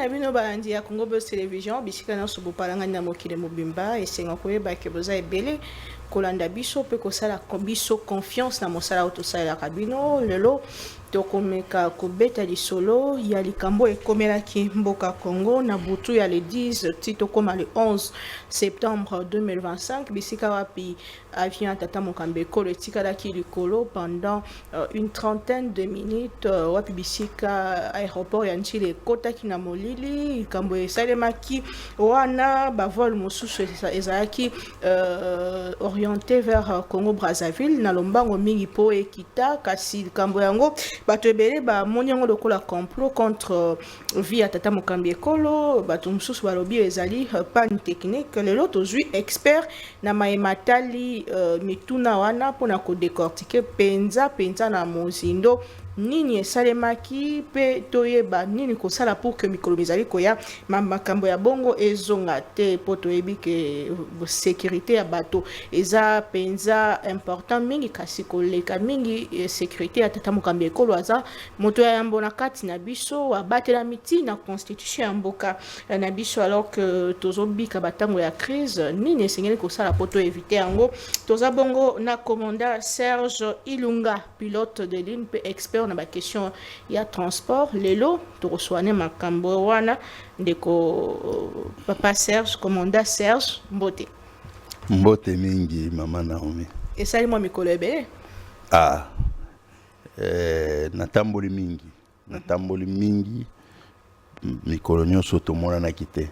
na bino balandi ya Congo Buzz Television bisika na sobo palanga na mokile mobimba esenga koyeba ke boza ebele kolanda biso pe kosala biso confiance na mosala otosala kabino lelo tokomeka kobeta lisolo ya likambo ekomelaki mboka Congo na butu ya le 10 tito koma le 11 septembre 2025 bisika wapi avion tata mokambeko le tikalaki likolo pendant une trentaine de minutes wapi bisika aéroport ya Ntile kotaki na molili likambo esalemaki wana bavol mosusu ezalaki orienté vers Congo Brazzaville na lombango mingi po ekita kasi likambo yango bato ebele ba monyango lokola complot contre vie ya tata mokambi ekolo bato mosusu balobi ezali panne technique lelo tozwi expert na maematali mituna wana pona ko décortiquer penza na mozindo nini esalemaki pe toyeba nini kosala pour que mikolo bizali koya makambo ya bongo ezonga te po toyebi ke sécurité ya bato eza penza important mingi kasi koleka mingi sécurité ya tata mokambi ekolo aza moto ya yambo na kati na biso abatela miti na constitution ya mboka na biso alors que tozobika batango ya crise nini esengeli kosala po to éviter yango toza bongo na commandant Serge Ilunga pilote de ligne pe expert na ba question ya transport lelo to reçoane makambo wana ndeko papa Serge commandant Serge mbote mingi mama Naomi esali mo mikolo ebele natamboli mingi mikolo nyonso tomona na kite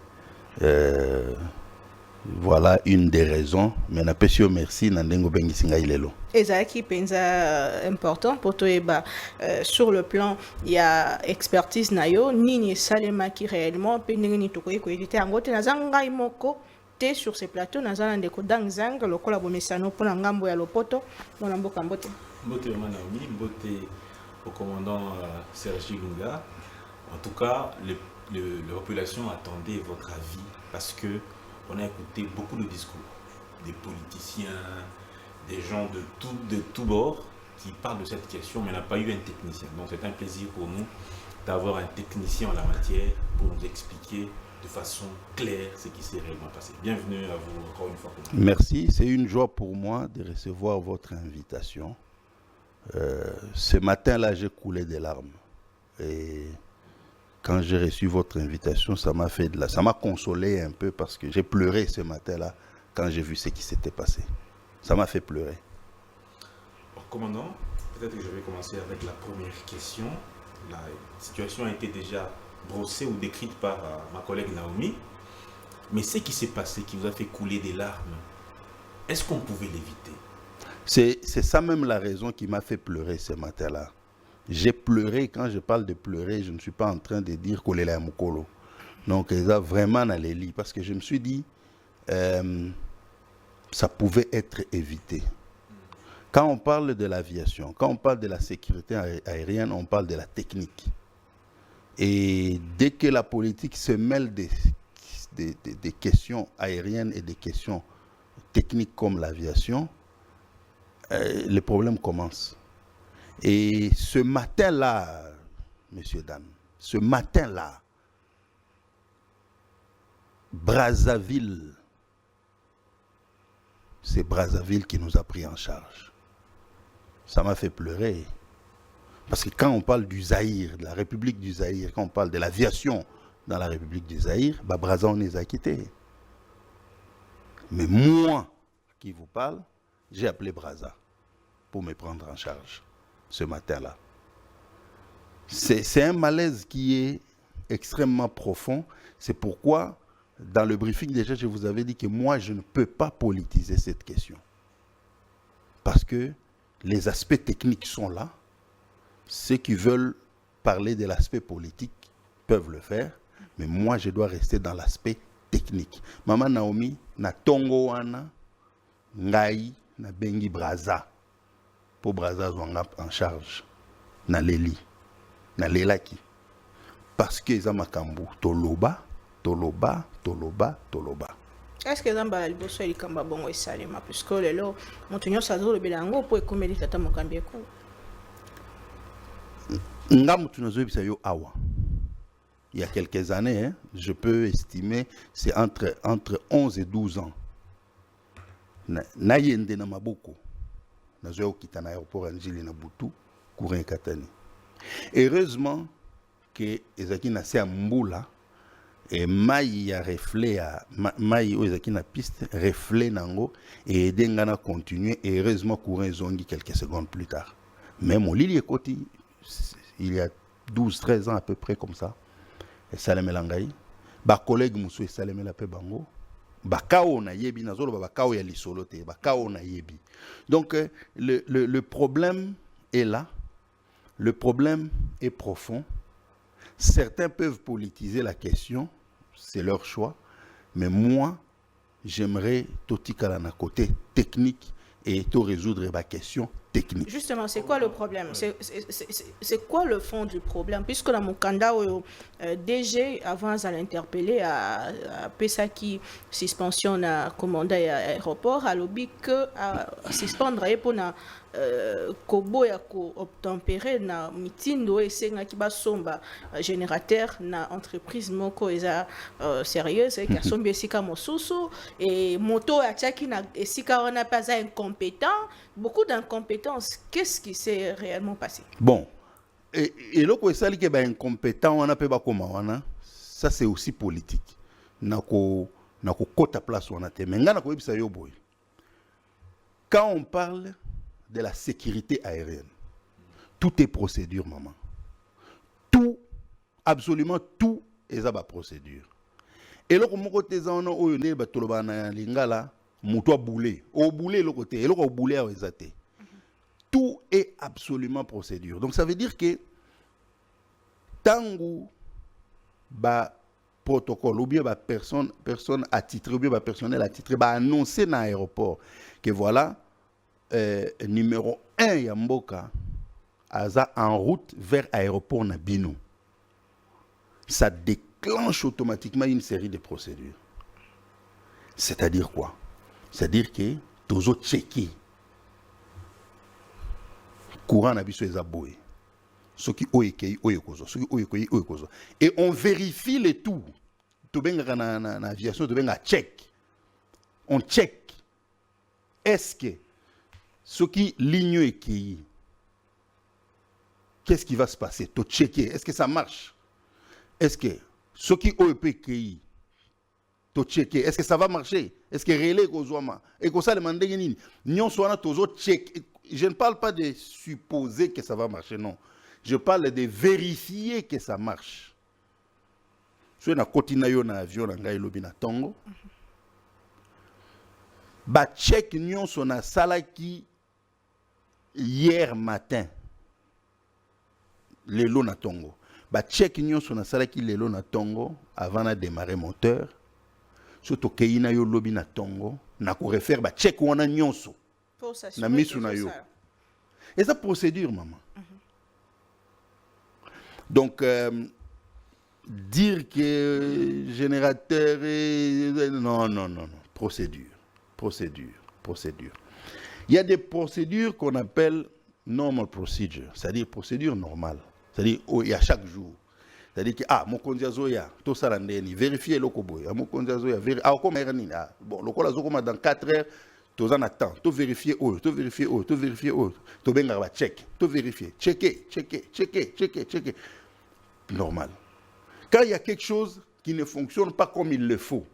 voilà une des raisons mais na pesio merci na ndengo bengi singa ilelo ezaki penza important pour toyeba sur le plan ya expertise na yo nini salemaki réellement pe nini tokoyi ko éviter angote na zanga imoko te sur ces plateaux na zana ndeko dangzang lokola bomesano pona ngambo ya lopoto mona mboka mbote mama Naomi mbote au commandant Serge Ilunga. En tout cas la population attendait votre avis parce que on a écouté beaucoup de discours, des politiciens, des gens de tout bord qui parlent de cette question, mais on n'a pas eu un technicien. Donc c'est un plaisir pour nous d'avoir un technicien en la matière pour nous expliquer de façon claire ce qui s'est réellement passé. Bienvenue à vous encore une fois. Merci, c'est une joie pour moi de recevoir votre invitation. Ce matin-là, j'ai coulé des larmes. Et quand j'ai reçu votre invitation, ça m'a consolé un peu parce que j'ai pleuré ce matin-là quand j'ai vu ce qui s'était passé. Ça m'a fait pleurer. Alors, commandant, peut-être que je vais commencer avec la première question. La situation a été déjà brossée ou décrite par ma collègue Naomi. Mais ce qui s'est passé, qui vous a fait couler des larmes, est-ce qu'on pouvait l'éviter? C'est ça même la raison qui m'a fait pleurer ce matin-là. J'ai pleuré. Quand je parle de pleurer, je ne suis pas en train de dire qu'on est là à Mokolo. Donc, ils ont vraiment dans les lits. Parce que je me suis dit, ça pouvait être évité. Quand on parle de l'aviation, quand on parle de la sécurité aérienne, on parle de la technique. Et dès que la politique se mêle des questions aériennes et des questions techniques comme l'aviation, les problèmes commencent. Et ce matin-là, messieurs, dames, ce matin-là, Brazzaville, c'est Brazzaville qui nous a pris en charge. Ça m'a fait pleurer. Parce que quand on parle du Zaïre, de la République du Zaïre, quand on parle de l'aviation dans la République du Zaïre, bah Brazza, on les a quittés. Mais moi, qui vous parle, j'ai appelé Brazza pour me prendre en charge ce matin-là. C'est un malaise qui est extrêmement profond. C'est pourquoi, dans le briefing déjà, je vous avais dit que moi, je ne peux pas politiser cette question. Parce que les aspects techniques sont là. Ceux qui veulent parler de l'aspect politique peuvent le faire. Mais moi, je dois rester dans l'aspect technique. Maman Naomi, na tongo wana, ngai, na bengi Brazza. Pour Brazza en charge. Na leli. Na lelaki. Parce que za makambu toloba. Est-ce que dans la liboso il kamba bongo esalema puisque lelo motunyo sazo le belango po ekomeli tata mokambi ekolo. Nga mutuno zo bisa yo awa. il y a quelques années, hein, je peux estimer, c'est entre 11 et 12 ans. Nayende na maboko. Nazoya okita na aéroport Angeli na Butu, courant Katani. Heureusement que ezaki na se mbula et mai ya reflet ya mai o ezaki na piste reflet nango et denga na continuer et heureusement courant zongi quelques secondes plus tard. Même au Lili Ekoti, il y a 12-13 ans à peu près comme ça. Et Salem Langai, ba collègue Moussou et Salem la pe bango, ba kao na yebi na zolo ba kao ya lisolote, ba kao na yebi. Donc le problème est là. Le problème est profond. Certains peuvent politiser la question, c'est leur choix, mais moi j'aimerais totikala na côté technique et tout résoudre ma question technique. Justement, c'est quoi le problème? C'est quoi le fond du problème? Puisque dans mon candidat, DG, avant à l'interpeller, à PESA qui suspensionne à commander à l'aéroport, à lobby que à suspendre pour na kobo ya ko obtempérer na mitindo et senga ki ba somba générateur na entreprise moko eza sérieuse et qui sombi esika mosusu et moto ya tchaki na esika wana pas incompétent, beaucoup d'incompétence. Qu'est-ce qui s'est réellement passé? Bon, et loko esali ke ba incompétent wana pe ba koma wana, ça c'est aussi politique. Nako kota place wana te menga nako yebisa yo boy. Quand on parle de la sécurité aérienne, tout est procédure, maman. Tout, absolument tout est à la procédure. Et là, comme côté zana oyone batoloba na lingala, muto boulé, au boulé le côté, et là au boulé à ezate. Tout est absolument procédure. Donc ça veut dire que tangu ba protocole ou bien ba personne attitrée ou bien ba personnel attitré ba annoncer dans l'aéroport que voilà numéro 1 Yamboka aza en route vers l'aéroport Nabino. Ça déclenche automatiquement une série de procédures. C'est-à-dire quoi? C'est-à-dire que tozo checker courant Nabiso Ezaboé. Ce qui oekei oyekozo, ce qui oyekoyi oyekozo. Et on vérifie les tout. To benga na aviation to benga check. On check. Est-ce que ce qui ligne est qui, qu'est-ce qui va se passer? Tu checker, est-ce que ça marche? Est-ce que ce qui est qui, tu checker, est-ce que ça va marcher? Est-ce que relais kozwama? Et qu'on ça demande nini? Nyon soana tozo check. Je ne parle pas de supposer que ça va marcher, non. Je parle de vérifier que ça marche. Si on a continué na avion na ngai lobi na tongo, ba check nyon sona salaki hier matin, lelo na tongo. Ba check nyon sona salaki lelo na tongo avant de démarrer moteur. Surtout keina yo lobi na tongo, na ko refaire ba check wana nyonso. Na misu na yo. Et ça procédure maman. Donc dire que générateur est non, procédure. Il y a des procédures qu'on appelle normal procedure, c'est-à-dire procédure normale. C'est-à-dire il y a chaque jour. C'est-à-dire que mon kondiazoya to salandeni vérifier lokoboya mon kondiazoya comme erni bon lokola zokoma dans 4 heures to en attend to vérifier to vérifier to benga ba check to vérifier checker normal. Quand il y a quelque chose qui ne fonctionne pas comme il le faut,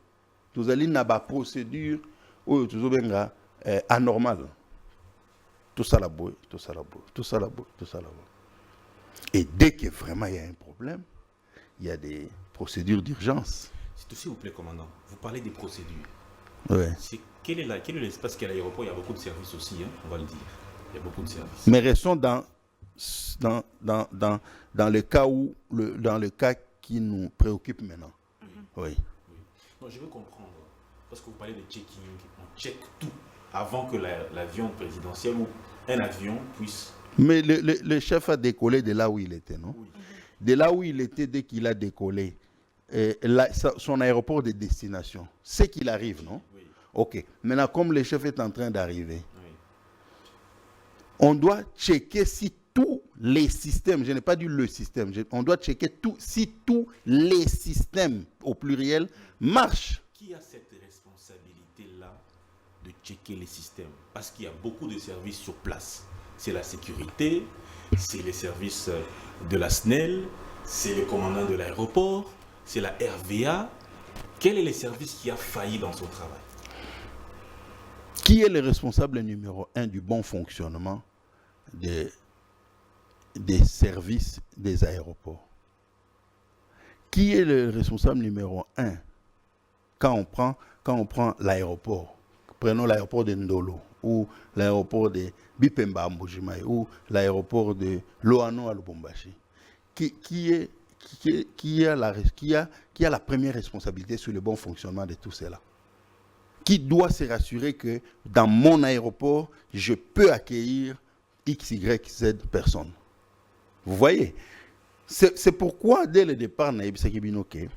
vous allez na ba procédure tout benga anormal. Tout ça la boue. Et dès que vraiment il y a un problème, il y a des procédures d'urgence. S'il vous plaît, commandant, vous parlez des procédures. Ouais. Quel est l'espace qu'à l'aéroport? Il y a beaucoup de services aussi, hein, on va le dire. Il y a beaucoup de services. Mais restons dans le cas qui nous préoccupe maintenant. Oui. Non, je veux comprendre. Parce que vous parlez de checking, on check tout avant que l'avion présidentiel ou un avion puisse... Mais le chef a décollé de là où il était, non? Oui. De là où il était, dès qu'il a décollé, son aéroport de destination, c'est qu'il arrive, non? Oui. Ok. Maintenant, comme le chef est en train d'arriver, oui, on doit checker si tous les systèmes, je n'ai pas dit le système, on doit checker si tous les systèmes, au pluriel, marchent. Qui a cette responsabilité-là de checker les systèmes? Parce qu'il y a beaucoup de services sur place. C'est la sécurité, c'est les services de la SNEL, c'est le commandant de l'aéroport, c'est la RVA. Quel est le service qui a failli dans son travail? Qui est le responsable numéro 1 du bon fonctionnement des services des aéroports? Qui est le responsable numéro 1 quand on prend l'aéroport? Prenons l'aéroport de Ndolo, ou l'aéroport de Bipemba à Mbujimayi, ou l'aéroport de Loano à Lubumbashi. Qui a la première responsabilité sur le bon fonctionnement de tout cela? Qui doit se rassurer que dans mon aéroport, je peux accueillir X, Y, Z personnes? Vous voyez? C'est pourquoi, dès le départ, naïbisaki binoke,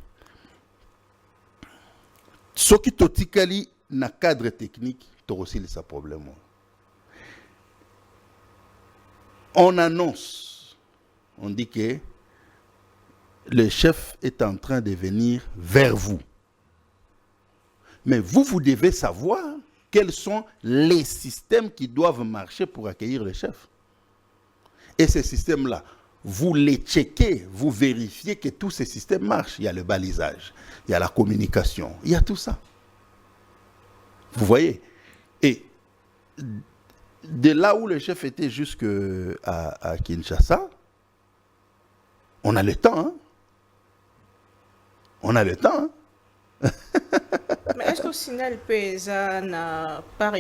ce qui totikali na cadre technique, torosili sa problème. On annonce, on dit que le chef est en train de venir vers vous. Mais vous devez savoir quels sont les systèmes qui doivent marcher pour accueillir le chef. Et ces systèmes-là, vous les checkez, vous vérifiez que tous ces systèmes marchent. Il y a le balisage, il y a la communication, il y a tout ça. Vous voyez? Et de là où le chef était jusqu'à Kinshasa, on a le temps. Hein? On a le temps. Hein? Mais est-ce que le signal PESA n'a pas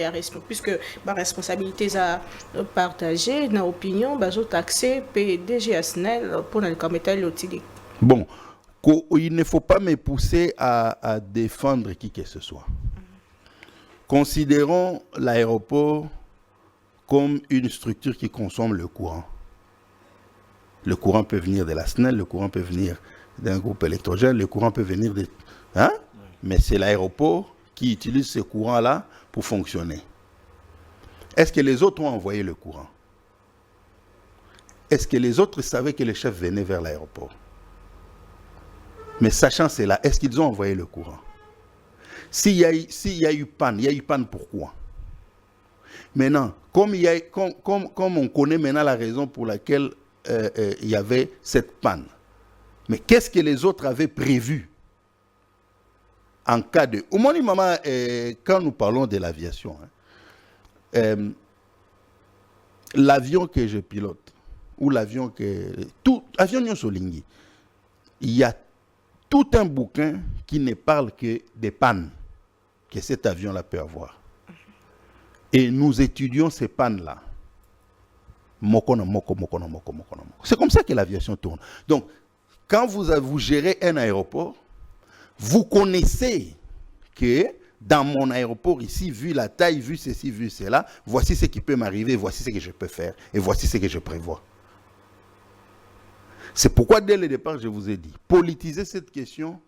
puisque la responsabilité est partagée, dans l'opinion, les accès PDG à SNEL pour le comité l'utiliser? Bon, il ne faut pas me pousser à défendre qui que ce soit. Considérons l'aéroport comme une structure qui consomme le courant. Le courant peut venir de la SNEL, le courant peut venir d'un groupe électrogène, le courant peut venir de... Hein? Mais c'est l'aéroport qui utilise ce courant-là pour fonctionner. Est-ce que les autres ont envoyé le courant? Est-ce que les autres savaient que le chef venait vers l'aéroport? Mais sachant cela, est-ce qu'ils ont envoyé le courant? S'il y a eu panne pourquoi? Maintenant, comme on connaît maintenant la raison pour laquelle il y avait cette panne, mais qu'est-ce que les autres avaient prévu en cas de... Au moins, maman, quand nous parlons de l'aviation, l'avion que je pilote, ou l'avion que... Tout, avion Nyonsolingui, il y a tout un bouquin qui ne parle que des pannes que cet avion-là peut avoir. Et nous étudions ces pannes-là. C'est comme ça que l'aviation tourne. Donc, quand vous gérez un aéroport, vous connaissez que dans mon aéroport ici, vu la taille, vu ceci, vu cela, voici ce qui peut m'arriver, voici ce que je peux faire, et voici ce que je prévois. C'est pourquoi dès le départ, je vous ai dit, politiser cette question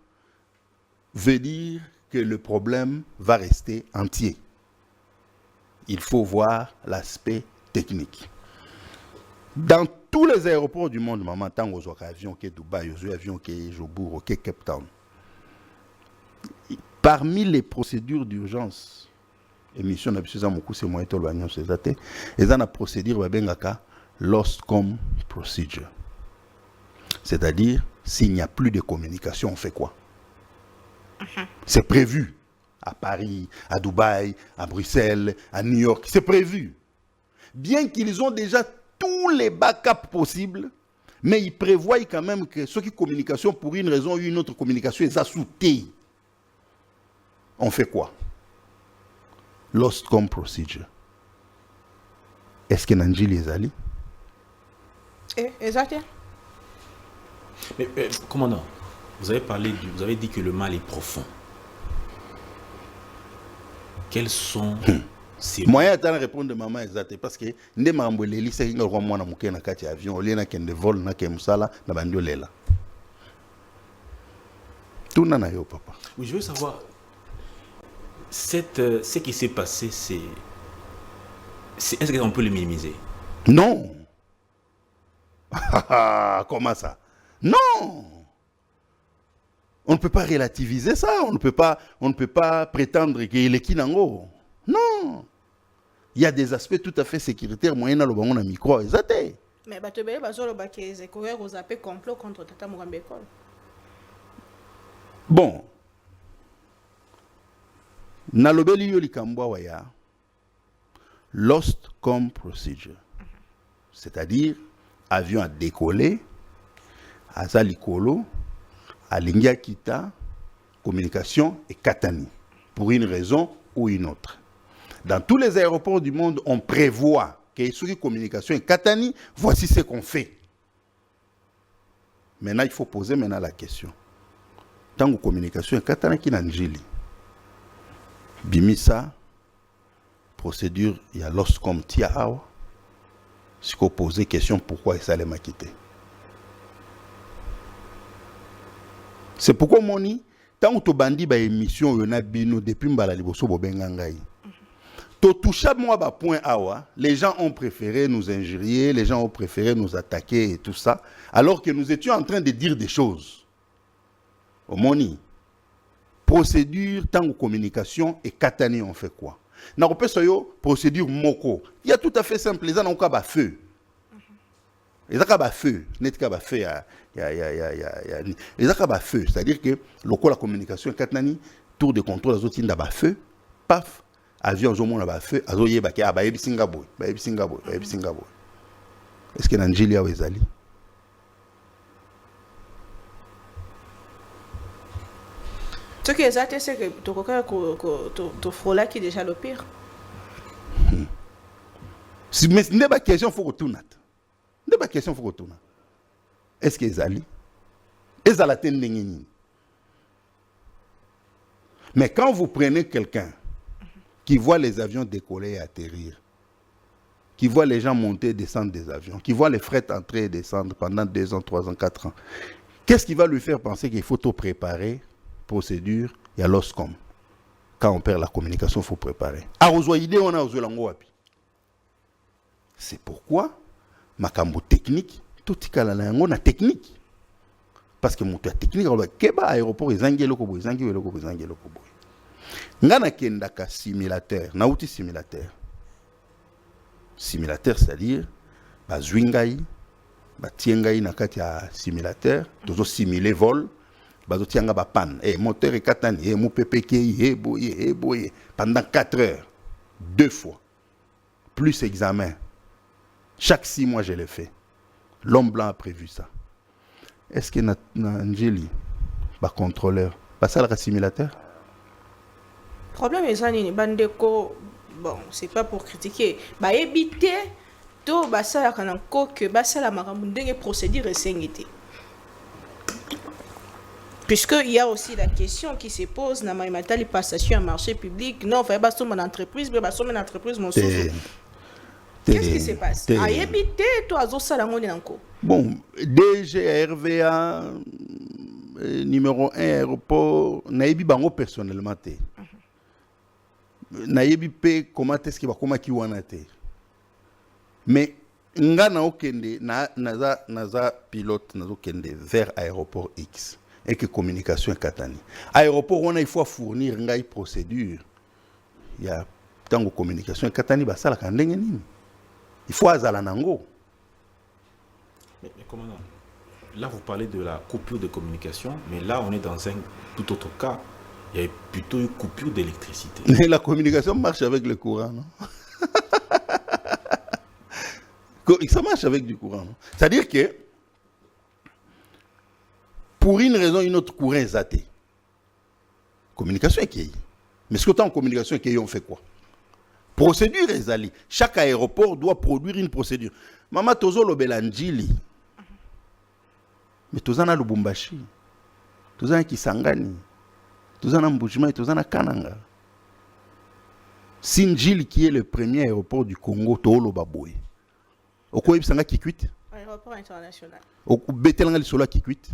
veut dire que le problème va rester entier. Il faut voir l'aspect technique. Dans tous les aéroports du monde, maman, tant aux avions qui Dubaï, aux avions qui Jobourg, qui Cape Town, parmi les procédures d'urgence, émission d'habitude, c'est moyen de l'oignon, c'est ça, et dans la procédure, lost com procedure. C'est-à-dire, s'il n'y a plus de communication, on fait quoi? C'est prévu. À Paris, à Dubaï, à Bruxelles, à New York, c'est prévu. Bien qu'ils ont déjà tous les backups possibles, mais ils prévoient quand même que ceux qui communication, pour une raison ou une autre communication, est assoutée. On fait quoi? Lost com procedure. Est-ce que Nanji les allie? Exactement. Mais commandant, vous avez dit que le mal est profond. Quels sont ces moyens de répondre de maman exacte parce que ne mambeleli c'est que roi mwana muke na kati avion oli na kende vol na ke musala na bandi olela tout na yo papa. Oui, je veux savoir ce qui s'est passé, est-ce qu'on peut le minimiser? Non. Comment ça? Non! On ne peut pas relativiser ça, on ne peut pas prétendre qu'il est Kinango. Non! Il y a des aspects tout à fait sécuritaires, moyens dans le bon micro, exacté. Mais Batobé, Bazolo Baké, c'est courir aux appels complot contre Tata Mourambekol. Bon. Nalobeli Yoli Kambwa Waya, lost come procedure. C'est-à-dire, avion a décollé, à Zalikolo, à Lingia Kita, communication et Katani, pour une raison ou une autre. Dans tous les aéroports du monde, on prévoit que sur une communication et Katani, voici ce qu'on fait. Maintenant, il faut poser maintenant la question. Tant que communication et Katani qui n'anjili, Bimisa, procédure, il y a l'oscom tia awa. Si vous posez question pourquoi ça allait m'acquitter. C'est pourquoi moni tant que bandi ba émission yona bino depuis mbala liboso bobenga ngai. To toucha moi ba point awa, les gens ont préféré nous injurier, les gens ont préféré nous attaquer et tout ça, alors que nous étions en train de dire des choses. Au moni procédure tant que communication et katani on fait quoi? Na ko peso procédure moko. Il y a tout à fait simple, les gens n'ont qu'à feu. Les gens n'ont feu, net qu'à feu les gens feu, c'est-à-dire que le la communication katnani tour de contrôle azotin da ba feu, paf, avion zo mona ba feu, azoye ba ke ba yebi Singapour. Est-ce que Nigeria ou ezali? Ce qui est exact, c'est que tu frôles qui est déjà le pire. Si mais n'est pas question faut retourner. N'est pas question faut retourner. Est-ce que ezali? Ezala tendengeni. Mais quand vous prenez quelqu'un qui voit les avions décoller et atterrir, qui voit les gens monter et descendre des avions, qui voit les frettes entrer et descendre pendant 2 ans, 3 ans, 4 ans, qu'est-ce qui va lui faire penser qu'il faut tout préparer? Procédure, il y a l'OSCOM. Quand on perd la communication, il faut préparer. On a c'est pourquoi, makambo technique, tout est technique. Parce que mon technique, on va keba aéroport, izangelo kobo. Ngana kendaka simulateur, nauti simulateur. Simulateur, c'est-à-dire, bazwingai, batiengai nakati ya simulateur, tozo simuler vol, bazotianga ba panne, moteur et katani, mon PPK, boye, pendant 4 heures, 2 fois, plus examen. Chaque 6 mois, je l'ai fait. L'homme blanc a prévu ça. Est-ce que Angeli, contrôleur, ça le simulateur? Le problème est que bon, c'est pas pour critiquer. Éviter tout ça que la maramundenge procédure et sengité. Puisqu'il y a aussi la question qui se pose dans la passation à marché public. Non, il faut pas une entreprise, mais une entreprise, mon souffle. Qu'est-ce qui se passe? À éviter, toi, ça la monnaie encore. Bon, DG, RVA, numéro 1 aéroport, naïbi bango personnellement. Naïbi pe comment est-ce qu'il va comment qui wana te. Mais nga na okende naza pilote nazo kende vers aéroport X et que communication katani. Aéroport on a il faut fournir ngai procédure. Il y a tango communication katani ba sala kandenge nini. Il faut azala nango. Mais comment non? Là, vous parlez de la coupure de communication, mais là, on est dans un tout autre cas. Il y a plutôt une coupure d'électricité. Mais la communication marche avec le courant, non? Ça marche avec du courant, non? C'est-à-dire que, pour une raison ou une autre, courant est zaté. Communication est qui? Mais ce que en communication est qui, on fait quoi? Procédure est zali. Chaque aéroport doit produire une procédure. Mama Tozo Lobelanjili. Mais Tozana Lubumbashi. Tozana Kisangani. Tozana Mbujima et Tozana Kananga. Sinjili qui est le premier aéroport du Congo, Toolo Baboy. Oko Ibsanga qui quitte. Aéroport international. Oko Betelanga Lisola qui quitte.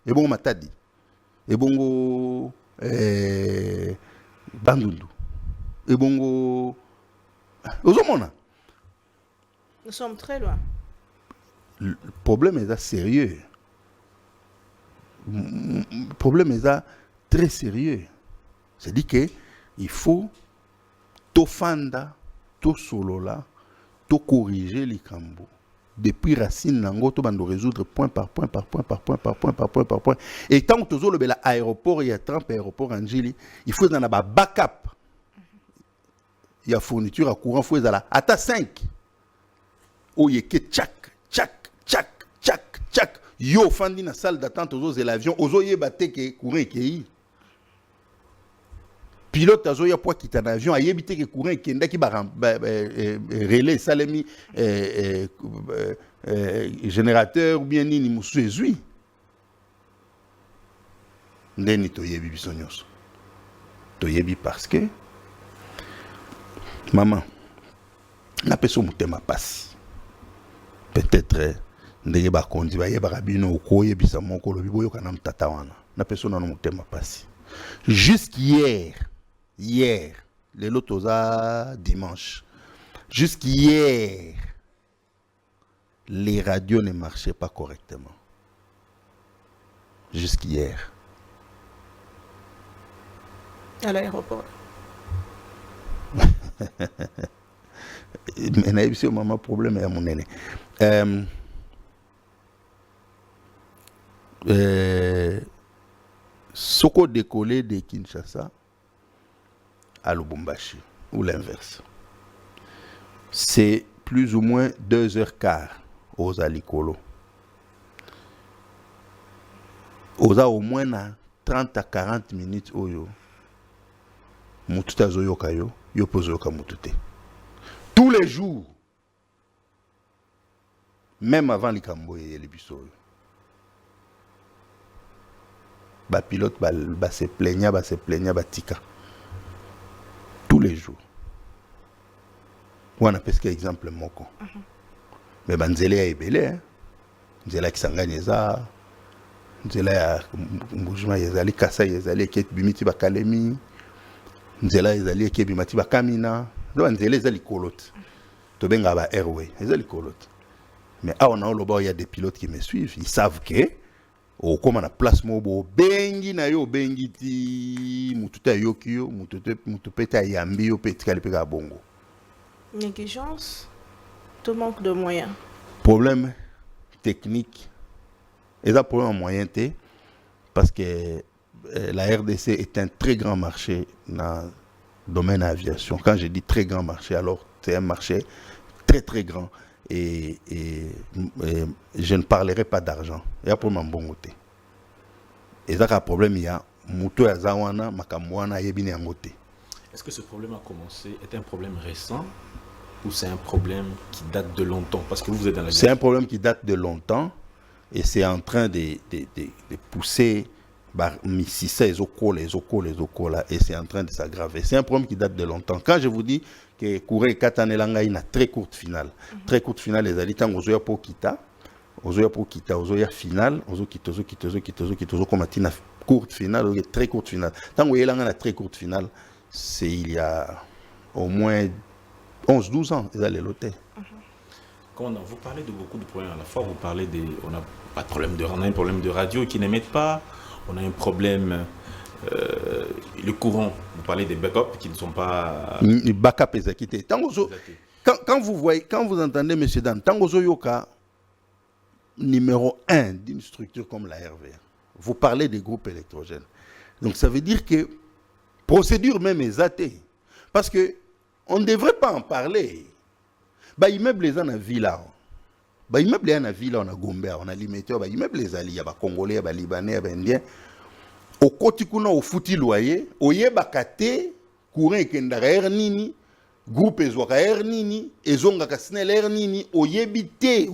Et bon Matadi. Et bon Bandundu. Et bon Ozomona. Nous sommes très loin. le problème est sérieux. Le problème est très sérieux. C'est-à-dire qu'il faut tout fanda, tout solola, tout corriger les cambos. Depuis racine, nango, tout bando résoudre point par point, par point, par point, par point, par point, par point. Et tant que toujours le aéroport, il y a 30 aéroports en Gili, il faut dans la backup. Il y a fourniture à courant, il faut dans la à 5. Où il y a que tchak, tchak, tchak, tchak, tchak. Yo fandi na salle d'attente aux l'avion, aux oye batte que courant qui pilote azo ya poids quitter l'avion, ayebite que courant qui ndaki ba relais salemi générateur ou bien nini musu ezui. Ndeni to yebi bisonyos. To yebi parce que maman na peso mutema passe. Peut-être ndenge bakondi bayebaka bino okoyebisa moko lobi boyoka na mtata wana na personne na motema pasi jusqu'hier le lotoza dimanche jusqu'hier les radios ne marchaient pas correctement jusqu'hier à l'aéroport. Mais na yebisi maman problème ya monene Soko décollé de Kinshasa à Lubumbashi, ou l'inverse. C'est plus ou moins 2h15 aux Alikolo. Au moins 30 à 40 minutes oyo. Mututa zoyoka yo, yo pozoyoka mutute. Tous les jours, même avant les Kamboye et les Bissau. Pilote se plaignait, tika. Tous les jours. On a pesqué exemple moko. Mais banzele ya ebele, hein. Nzela kisangani eza, nzela ya mbujima ezali kasa ezali ket bimiti bakalemi, nzela ezali ket bimati bakamina, do nzela ezali kolote. To benga ba airway, ezali kolote. Mais on a il y a des pilotes qui me suivent, ils savent que au comme na place mobo bengi na yo bengi ti mututa yokio mutupeta yambi yo petika lepeka bongo. Négligence, tout manque de moyens. Problème technique. Et ça problème en moyen té parce que la RDC est un très grand marché dans le domaine aviation. Quand je dis très grand marché, alors c'est un marché très très grand. Et je ne parlerai pas d'argent. Il y a pour mon bon côté. Et ça, le problème, il y a Moutou Azawana, Makamwana, Yebine Angote. Est-ce que ce problème a commencé, est un problème récent ou c'est un problème qui date de longtemps? Parce que vous êtes dans la... C'est un problème qui date de longtemps et c'est en train de pousser Mississa, les Oko, là, et c'est en train de s'aggraver. C'est un problème qui date de longtemps. Quand je vous dis que Kouré Katanelanga, il a une très courte finale. Très courte finale, les alliés, tant Ozoya pour Kita, Ozoya finale, Ozo Kito, comme une courte finale, très courte finale. Tant que Yelanga a très courte finale, c'est il y a au moins 11-12 ans, ils allaient loter. Vous parlez de beaucoup de problèmes à la fois. Vous parlez on a pas de problème on a un problème de radio qui n'émettent pas. On a un problème, le courant. Vous parlez des backups qui ne sont pas. Les backups exécutés. Quand vous entendez M. Dan, Tangozo Yoka, numéro 1 d'une structure comme la RVA, vous parlez des groupes électrogènes. Donc ça veut dire que procédure même est zatée. Parce qu'on ne devrait pas en parler. Bah, immeuble les en a villa. Bah, immeuble les en a villa, on a Gombe, on a limité. Bah, immeuble les alliés, il y a Congolais, il y a Libanais, il y a Indiens. Au côté qu'on a au fouti loyer, au yebakate, courant et kendara ernini, groupe ezwaka ernini, ezonga kasnel ernini, au yebité.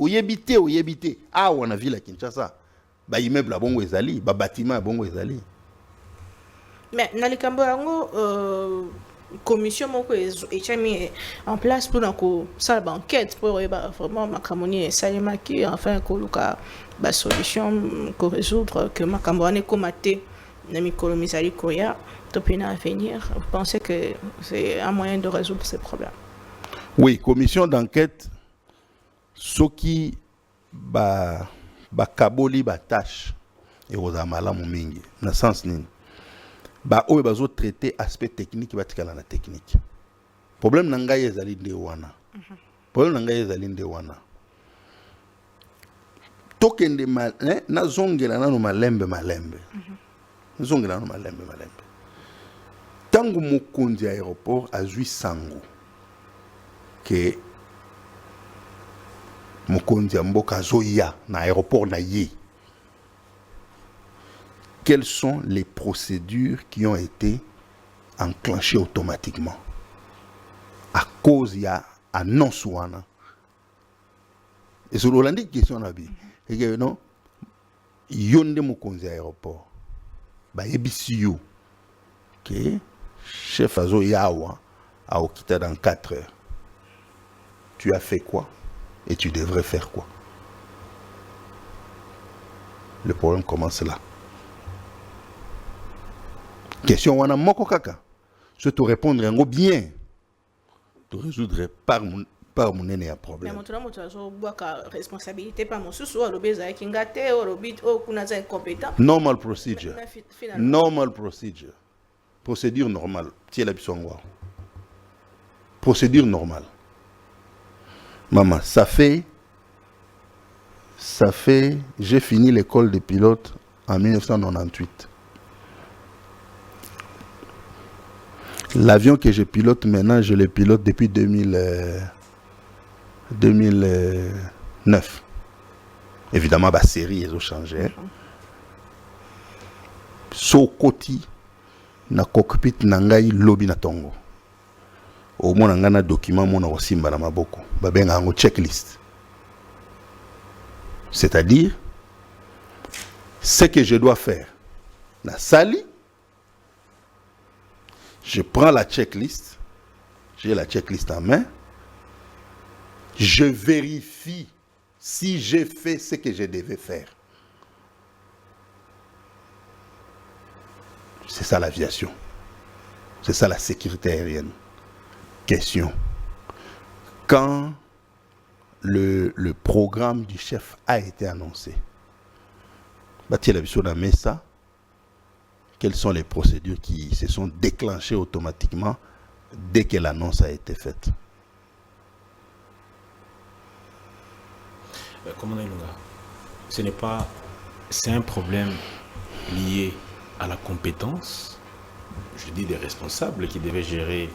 Ah, on a villa Kinshasa. Bah, immeuble à bongo ezali, bah, bâtiment à bongo ezali. Mais dans les Camboyango, commission moko est mis en place pour ça enquête pour vraiment makamoni salima qui enfin koluka ba solution pour résoudre que makamoni komaté na mikolo misali koya topina à venir. Vous pensez que c'est un moyen de résoudre ces problèmes? Oui, commission d'enquête, ce qui bakaboli batâche ekozala malamu mingi na sens nini baoyo bazotraite aspect technique batikala na technique. Problème na ngai ezali nde wana. Problème na ngai ezali nde wana. Tokende nazongela nano malembe. Nazongela nano malembe. Tangu mokonzi ya aéroport azwi sango ke mokonzi ya mboka azoya na aéroport na ye. Quelles sont les procédures qui ont été enclenchées automatiquement à cause il y a annonce wana? Et sur l'Hollande question na bi et que non yonde mokonzi ya aéroport ba yebisi yo que chef azo yawa a okita dans 4 heures. Tu as fait quoi et tu devrais faire quoi? Le problème commence là. Question wana moko kaka. Je te répondre en bien. Te résoudre par mon nene à problème. Mais mon tour azo boka responsabilité pas mon sous ou lobeza kingate ou lobit ou kuna za incompétent. Normal procedure. Normal procedure. Procédure normale. Tiens la bisongwa. Procédure normale. Maman, ça fait j'ai fini l'école de pilote en 1998. L'avion que je pilote maintenant, je le pilote depuis 2009. Évidemment, la série a changé. So koti na cockpit nangai lobi na tongo. Au moins ngana document mona osimba na maboko. Babenga ngo checklist. C'est-à-dire ce que je dois faire. Na sali. Je prends la checklist, j'ai la checklist en main, je vérifie si j'ai fait ce que je devais faire. C'est ça l'aviation. C'est ça la sécurité aérienne. Question. Quand le programme du chef a été annoncé, quelles sont les procédures qui se sont déclenchées automatiquement dès que l'annonce a été faite? Commandant Ilunga, c'est un problème lié à la compétence, je dis des responsables qui devaient gérer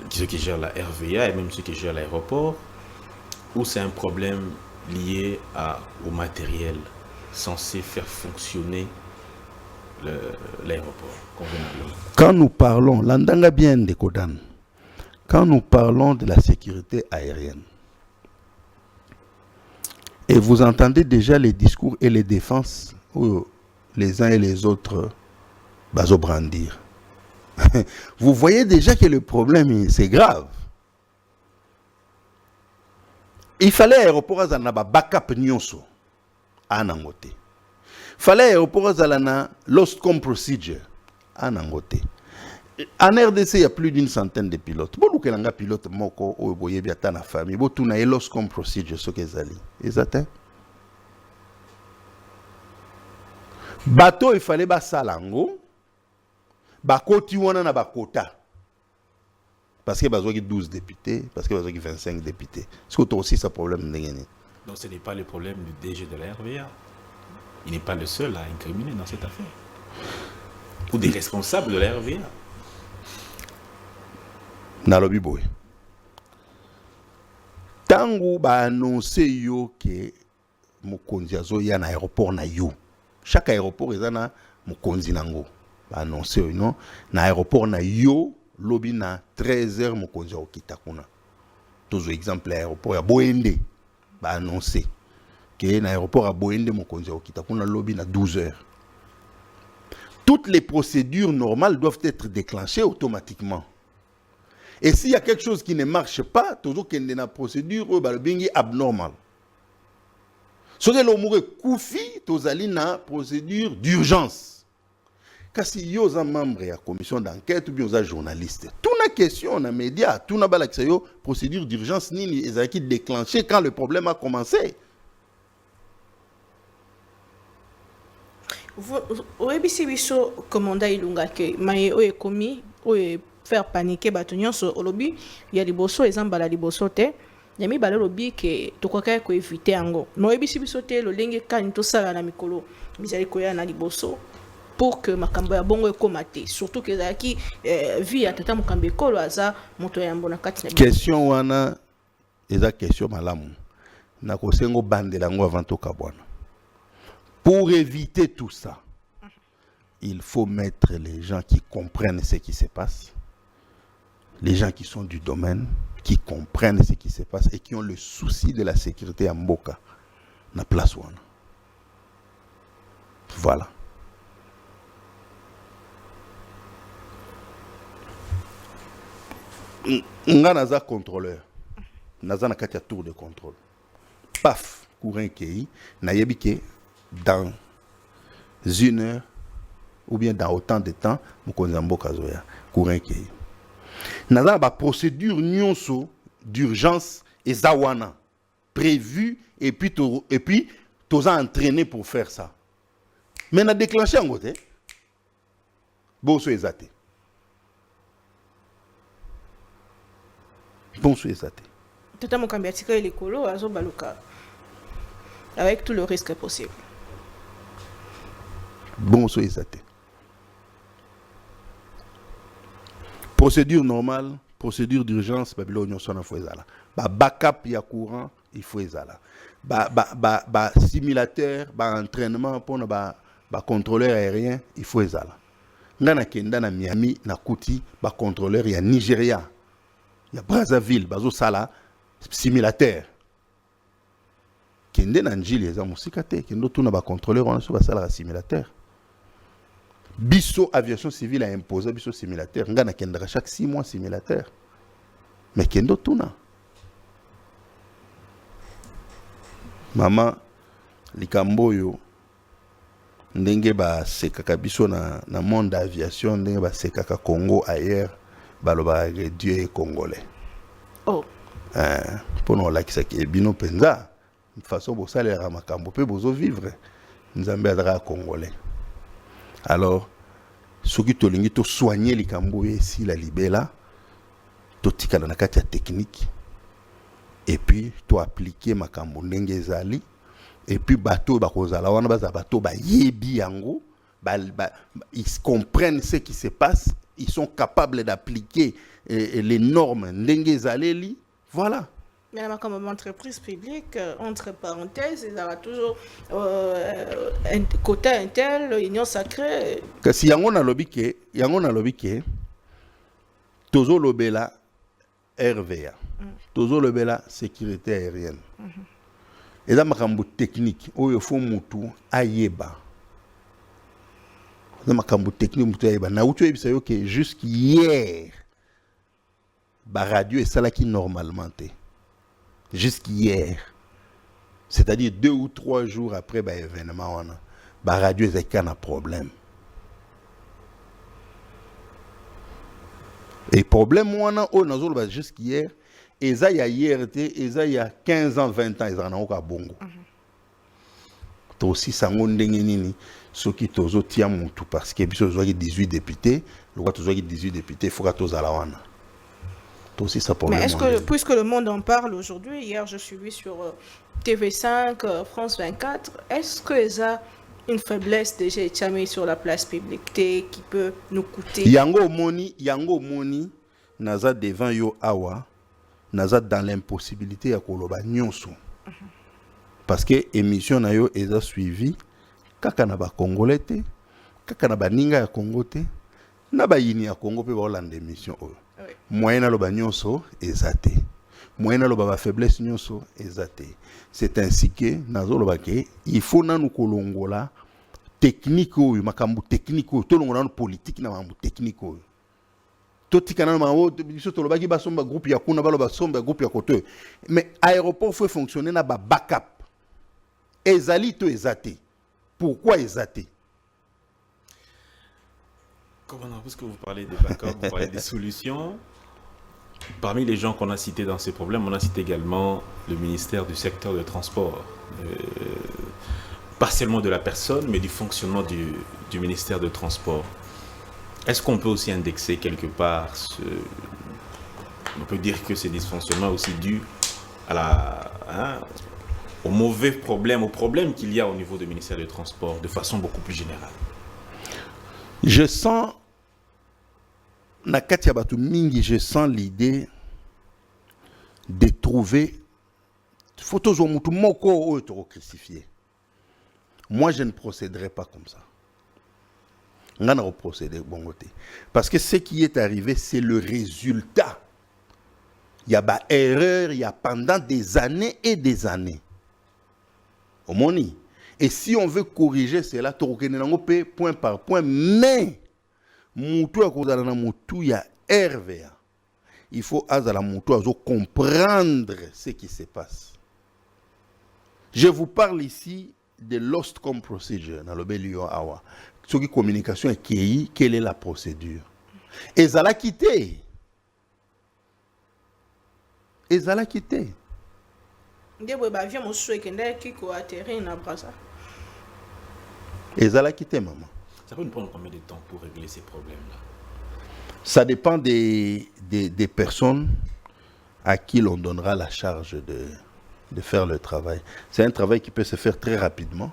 ceux qui gèrent la RVA et même ceux qui gèrent l'aéroport, ou c'est un problème lié au matériel censé faire fonctionner l'aéroport convenablement? Quand nous parlons, l'andanga bien de Kodan, quand nous parlons de la sécurité aérienne, et vous entendez déjà les discours et les défenses où les uns et les autres baso brandir, vous voyez déjà que le problème c'est grave. Il fallait aéroport à Zanaba backup nyonso à Nangote. Fallait aéroport à lost com procedure à Nangote. En RDC, il y a plus d'une centaine de pilotes. Bon, nous avons pilote moko ou boye biata na famille. Bon, tout na lost com procedure ce que zali. Exact. Bateau il fallait ba salango. Ba koti wana na ba kota. Parce que bazo qui 12 députés, parce que bazo qui 25 députés. Est-ce que tu as aussi ce problème n'engagné? Donc ce n'est pas le problème du DG de la RVA. Il n'est pas le seul à incriminer dans cette affaire. Ou des responsables de la RVA. Nalobi boy. Tango ba annoncer yo que mokonzi azo ya na aéroport na yo. Chaque aéroport est na mokonzi nango. Ba annoncer non na aéroport na yo lobi na 13h mokonzi okita kuna. Toujours exemple aéroport ya Boende ba annoncer que na aéroport à Boende mokonzi okita kuna lobi na 12h. Toutes les procédures normales doivent être déclenchées automatiquement. Et s'il y a quelque chose qui ne marche pas, toujours qu'il y a une procédure abnormale. Si vous avez koufi, vous avez une procédure d'urgence. kasi yo za membre ya commission d'enquête ou bien za journaliste tout na question na média tout na balakisa yo procédure d'urgence nini ezalaki déclenché quand le problème a commencé. oyebisi biso commandant Ilunga ke maye oyo ekomi oyo faire paniquer bato nyonso olobi ya liboso eza mbala liboso te ya mibale olobi ke tokokaki koevite yango ma oyebisi biso te lolenge kani tosala na mikolo bizali koya na liboso pour que makambo ya bongo ekoma te surtout ke ezalaki vie ya tata mokambi ekolo aza moto ya yambo na kati na question wana eza question malamu na kosengo bandela yango avant tokabwana. Pour éviter tout ça, il faut mettre les gens qui comprennent ce qui se passe, les gens qui sont du domaine, qui comprennent ce qui se passe et qui ont le souci de la sécurité à Mboka, na place wana. Voilà. Nga naza contrôleur, naza na kati ya tour de contrôle. Paf, courant kei, na yebike dans une heure ou bien dans autant de temps, Mukonzambo Kazoya, courant kei. Naza ba procédure nyonso d'urgence et zawana prévu et puis toza entraîné pour faire ça. Mais na déclenché en côté. Bonso ezate. Bonso ezate. Tata mokambi atika elikolo azo baluka avec tout le risque possible. Bonso ezate. Procédure normale, procédure d'urgence, Babylone sona faut ezala. Ba backup ya courant, il faut ezala. Ba simulateur, ba entraînement pour ba contrôleur aérien, il faut ezala. Ngana kenda na Miami na Kuti, ba contrôleur ya Nigeria. Ya Brazzaville, bazo sala simulateur. Kende na njili eza musika te, kendo tuna ba contrôleur on so ba sala simulateur. Biso aviation civile a imposé biso simulateur, ngana kenda chaque 6 mois simulateur. Mais kendo tuna. Mama likamboyo ndenge ba sekaka biso na monde d'aviation ndenge ba sekaka Congo ailleurs baloba Dieu est congolais. Oh. Pour nous la kisa ki bino penza de façon bo salera makambo pe bozo vivre nzambe adra congolais. Alors soki tolingi to soigner likambo ici la libela to tikala na kati ya technique et puis to appliquer makambo ndenge ezali et puis bateau bakozala wana baza bateau ba yebi yango ils comprennent ce qui se passe, ils sont capables d'appliquer les normes ndenge ezaleli. Voilà. Mais la comme entreprise publique, entre parenthèses, il y aura toujours côté intel, union sacrée. Kasi yango na lobi ke tozo lobela RVA. Tozo lobela sécurité aérienne. Et là makambo technique, oyo fo mutu ayeba. Là makambo technique mutu ayeba. Na utu ebisa yo ke jusqu'hier ba radio et ça là qui normalement té. Jusqu'hier, c'est-à-dire 2 ou 3 jours après l'événement, la radio est un problème. Et problème, on a jusqu'hier, et ça, il y a hier, et ça, il y a 15 ans, 20 ans, ils en ont au Bongo. Tu aussi, ça m'a dit, ceux qui t'ont tia mon tout, parce que si tu 18 députés, le roi, tu 18 députés, il faut que tu aies la wana. Aussi, ça mais est-ce que, puisque le monde en parle aujourd'hui, hier je suis vu sur TV5, France 24, est-ce que ça une faiblesse déjà étamée sur la place publique qui peut nous coûter? Yango moni, naza devant yo awa, naza dans l'impossibilité ya koloba nyonso. Parce que émission na yo eza suivi kaka na ba congolais te, kaka na ba ninga ya Congo te, na ba yini ya Congo pe ba olanda émission oyo. Moyen aloba nyonso ezate. Moyen aloba ba faiblesse nyonso ezate. C'est ainsi que nazoloba ke il faut nanu kolongola technique oyo makambu technique oyo to longola politique na makambu technique oyo. To tikana na mawo biso to lobaki basomba groupe ya kuna baloba somba groupe ya kote. Mais aéroport faut fonctionner na ba backup. Ezali to ezate. Pourquoi ezate? Commandant, puisque vous parlez des backups, vous parlez des solutions, parmi les gens qu'on a cités dans ces problèmes, on a cité également le ministère du secteur de transport. Pas seulement de la personne, mais du fonctionnement du ministère de transport. Est-ce qu'on peut aussi indexer quelque part on peut dire que ces dysfonctionnements aussi dus aux mauvais problèmes, aux problèmes qu'il y a au niveau du ministère du transport de façon beaucoup plus générale? Je sens, Nakati Abatu Mingi, je sens l'idée de trouver photos au mutu moko ou crucifié. Moi, je ne procéderai pas comme ça. On va procéder bon côté. Parce que ce qui est arrivé, c'est le résultat. Il y a des erreurs, il y a pendant des années et des années. Au moni. Et si on veut corriger cela, point par point, mais mutu akozala mutu ya RVA. Il faut azala mutu azo comprendre ce qui se passe. Je vous parle ici de Lost Com Procedure dans le Belio Awa. Ce qui communication est qui, quelle est la procédure? Et ça l'a quitté. Et ça l'a quitté. Et ça l'a quitté, maman. Ça peut nous prendre combien de temps pour régler ces problèmes-là? Ça dépend des personnes à qui l'on donnera la charge de faire le travail. C'est un travail qui peut se faire très rapidement,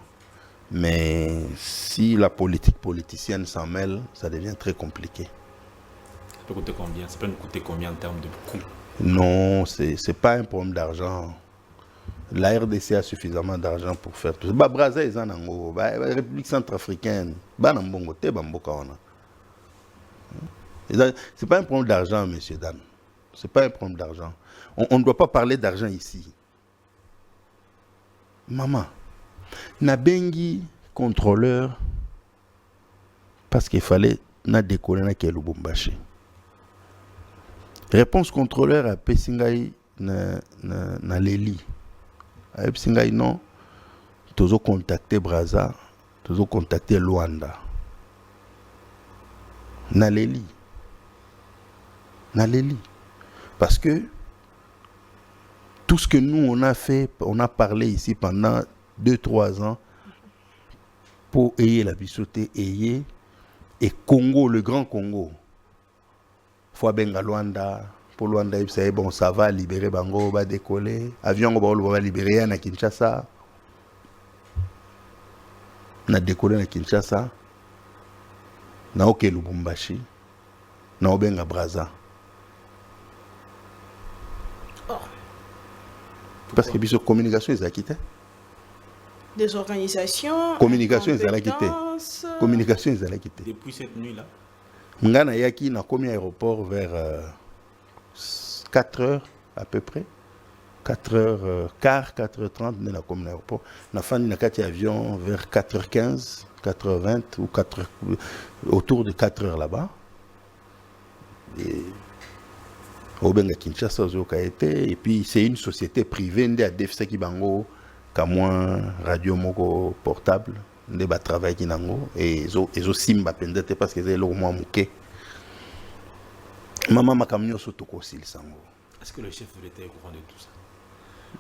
mais si la politicienne s'en mêle, ça devient très compliqué. Ça peut coûter combien? Ça peut nous coûter combien en termes de coûts? Non, c'est pas un problème d'argent. La RDC a suffisamment d'argent pour faire tout ça. Brazza est en Angola, la République centrafricaine, c'est pas un problème d'argent, monsieur Dan. C'est pas un problème d'argent. On ne doit pas parler d'argent ici. Maman, Nabengi contrôleur parce qu'il fallait na décoller na Lubumbashi. Réponse contrôleur à Pessingai na Leli. A Pessingai non, tozo contacter Brazza, tozo contacter Luanda. Na Leli. Parce que tout ce que nous on a fait, on a parlé ici pendant 2-3 ans pour ayer la bisoté, ayer et Congo, le grand Congo. Faut benga Luanda, pour Luanda, bon, ça va libérer Bango, va décoller. Avion va libérer à Kinshasa. On a décollé à Kinshasa. Na ok Lubumbashi. Na obenga Brazza. Parce que la communication, ils ont quitté. Des organisations. Communication, ils ont quitté. Communication, ils ont quitté. Depuis cette nuit-là. Ngana Yaki n'a commis aéroport vers 4 heures à peu près. 4h15, 4h30, on a commis aéroport. On a fait un avion vers 4h15, 4h20 ou 4h, autour de 4 heures là-bas. Et Obenga Kinshasa et puis c'est une société privée ndé a defsa ki bango kamwa radio moko portable ndé ba travail ki nango et ezo simba pendete parce que c'est le mwa muke maman makamnyo sotoko sil sango. Est-ce que le chef de l'État est au courant de tout ça?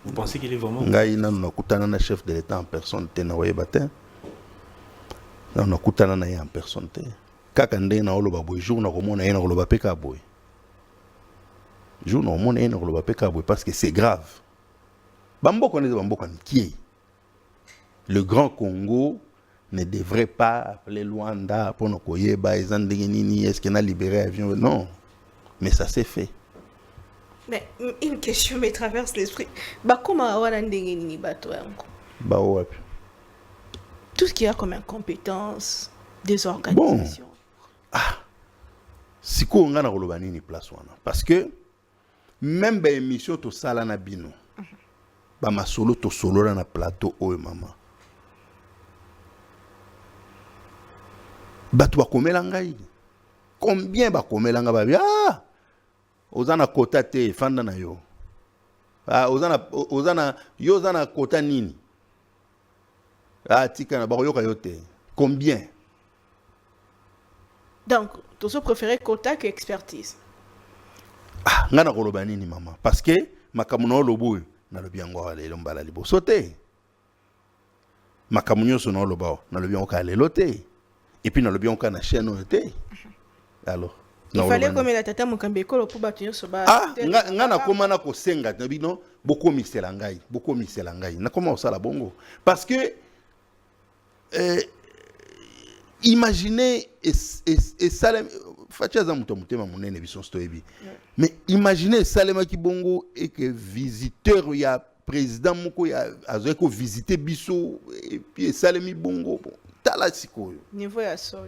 Vous pensez qu'il est vraiment ngai nanu nakutana na chef de l'État en personne te na wayeba te nanu nakutana na ye en personne te kaka ndé na oloba boy jour na komona ye na oloba pe ka boy jour non mon est non parce que c'est grave. Le Grand Congo ne devrait pas appeler Luanda pour nous koyeba est-ce qu'il a libéré l'avion? Non, mais ça s'est fait. Mais une question me traverse l'esprit. Comment tout ce qu'il y a comme incompétence des organisations. Bon. Si on a une place parce que même les émissions to sala na bino ba masolo to solo na plateau oyo mama batu bakomela ngai combien bakomela nga babi ozana kota te fanda na yo ozana yo ozana kota nini tika na bakoyoka yo te combien Donc, tu as préféré quota que expertise. Ah, ngana koloba nini maman parce que makamuno lobo na lobi yango ale lombala liboso te. Makamunyo sono loba na lobi yango ale lote. Et puis na lobi yango na chaîne te. Alors, il fallait comme la tata Mukambe Ekolo pour battre so ba. Ah, ngana komana ko senga bino beaucoup misela ngai, beaucoup misela ngai. Na comment ça la bongo parce que imaginez et Salem Fachaza mutama munene bison stoyebi. Mais imaginez Salema Kibongo et que visiteur il y a président moko ya azoko visiter biso et puis Salemi Bongo tala siko niveau ya son.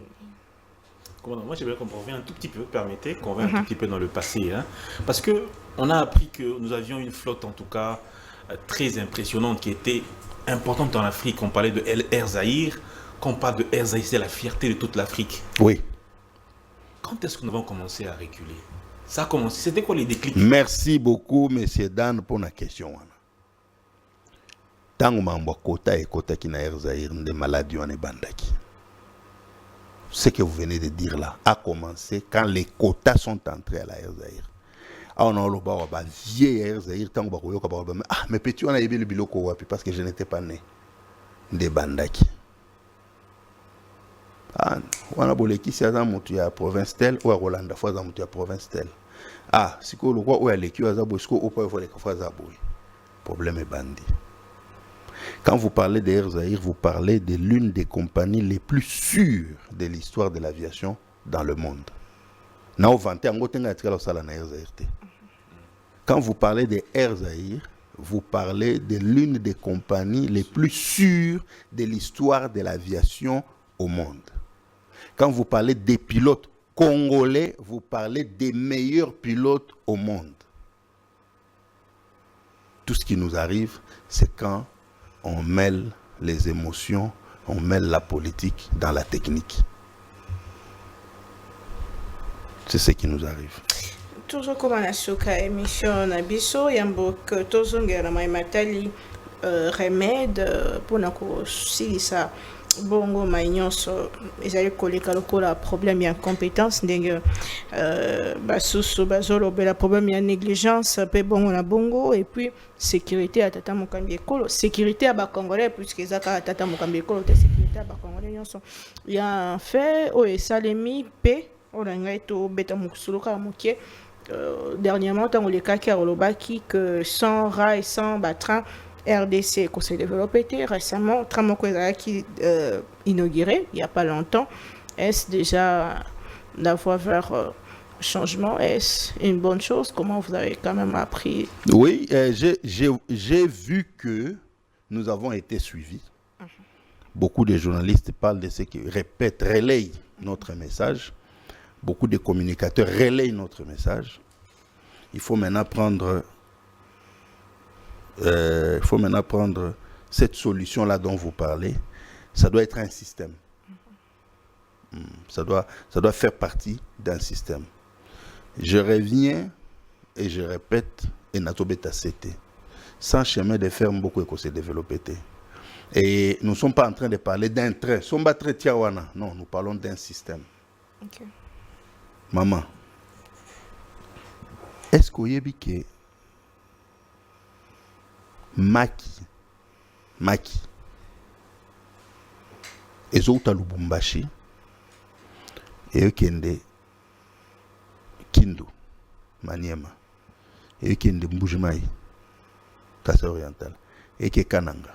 Moi j'aimerais qu'on revienne un tout petit peu, permettez qu'on revienne un tout petit peu dans le passé, hein, parce que on a appris que nous avions une flotte en tout cas très impressionnante qui était importante en Afrique. On parlait de Air Zahir. Quand on parle de Air Zahir, c'est la fierté de toute l'Afrique. Oui. Quand est-ce que nous avons commencé à reculer? Ça a commencé. C'était quoi les déclics? Merci beaucoup, monsieur Dan, pour la question. Tango mambo kota et kota qui na Air Zahir des maladies on est bandaki. Ce que vous venez de dire là a commencé quand les quotas sont entrés à la Air Zahir. Ah on a le bas vieille Air Zahir tango bakoyo ka ba ah mais petit on a yébé le biloko wapi parce que je n'étais pas né des bandaki. Ah on a boleki si aza mutu ya province tel ou à Rolanda fois za mutu ya province tel. Ah siko le quoi ou ya leki aza bosko ou pas faut les fois za boy. Problème est bandi. Quand vous parlez d'Air Zahir, vous parlez de l'une des compagnies les plus sûres de l'histoire de l'aviation dans le monde. Quand vous parlez d'Air Zahir, vous parlez de l'une des compagnies les plus sûres de l'histoire de l'aviation au monde. Quand vous parlez des pilotes congolais, vous parlez des meilleurs pilotes au monde. Tout ce qui nous arrive, c'est quand on mêle les émotions, on mêle la politique dans la technique. C'est ce qui nous arrive. Toujours comme on a soka émission Nabiso, Yambok, Tozongera Maimatali, remède pour nous si ça. Bongo maïnyonso ezali koleka lokola problème ya compétence ndenge basusu bazolo bela problème ya négligence pe bongo na bongo et puis sécurité à tata Mukambe Ekolo sécurité à ba congolais puisque ezaka tata Mukambe Ekolo te sécurité à ba congolais nyonso ya fait o esalemi pe ona ngai to beta mukuluka mokie dernièrement tant le cas qui a relobaki que sans rail sans train RDC qu'on s'est développé récemment, Tramoko qui inauguré il n'y a pas longtemps. Est-ce déjà d'avoir vers changement? Est-ce une bonne chose? Comment vous avez quand même appris? Oui, j'ai vu que nous avons été suivis. Beaucoup de journalistes parlent de ce qui répètent, relayent notre message. Beaucoup de communicateurs relayent notre message. Il faut maintenant prendre cette solution-là dont vous parlez. Ça doit être un système. Ça doit faire partie d'un système. Je reviens et je répète, et Natobeta c'était. Sans chemin de fer, beaucoup de se développer. Et nous ne sommes pas en train de parler d'un train. Non, nous parlons d'un système. Okay. Maman, est-ce que vous avez que Maki ezouta Lubumbashi et kende Kindu Maniema et kende Mbujimai Kasa Oriental et ke Kananga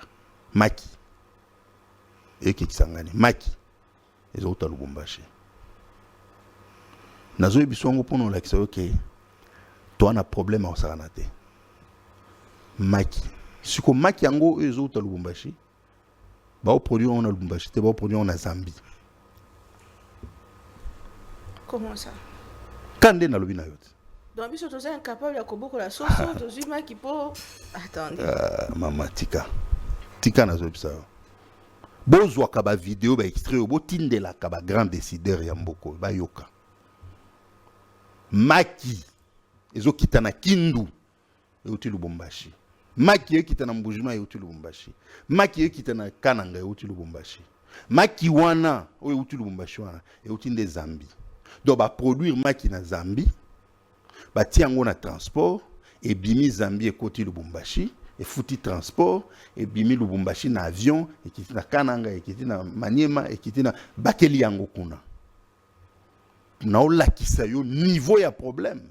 Maki et ke Kisangani Maki ezouta Lubumbashi nazo ebiswango pono la kisa OK toi na problème au saranate Maki si comme Maki yango ezouta Lubumbashi ba au produit on a Lubumbashi te ba au produit on a Zambie. Comment ça? Kande na lobina yote. Donc biso toza incapable ya koboko la soso tozui Maki po attendez. Mama tika na zo bisa. Bozwa ka ba vidéo ba extrait bo tindela ka ba grand décideur ya mboko ba yoka. Maki ezo kitana Kindu euti Lubumbashi. Maki ekitana Mbujima euti Lubumbashi. Maki ekitana Kananga euti Lubumbashi. Maki wana o euti Lubumbashi wana euti nde Zambie. Donc ba produire maki na Zambie, ba tiango na transport et bimi Zambie ekoti Lubumbashi et fouti transport et bimi Lubumbashi na avion et kiti na Kananga et kiti na Maniema et kiti na bakeli yango kuna. Na olakisa yo niveau ya problème.